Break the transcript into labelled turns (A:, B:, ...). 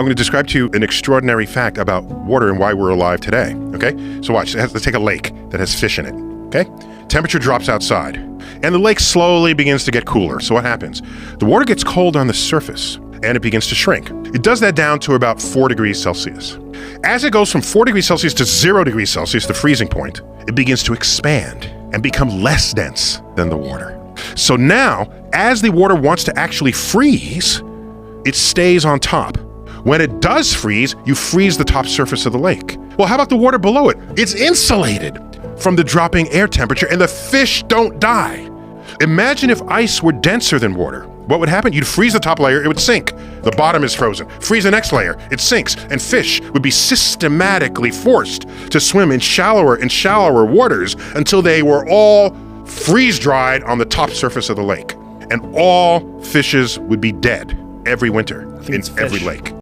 A: I'm going to describe to you an extraordinary fact about water and why we're alive today, okay? So watch, let's take a lake that has fish in it, okay? Temperature drops outside, and the lake slowly begins to get cooler. So what happens? The water gets cold on the surface, and it begins to shrink. It does that down to about 4 degrees Celsius. As it goes from 4 degrees Celsius to 0 degrees Celsius, the freezing point, it begins to expand and become less dense than the water. So now, as the water wants to actually freeze, it stays on top. When it does freeze, you freeze the top surface of the lake. Well, how about the water below it? It's insulated from the dropping air temperature, and the fish don't die. Imagine if ice were denser than water. What would happen? You'd freeze the top layer, it would sink. The bottom is frozen. Freeze the next layer, it sinks, and fish would be systematically forced to swim in shallower and shallower waters until they were all freeze-dried on the top surface of the lake. And all fishes would be dead every winter in every lake.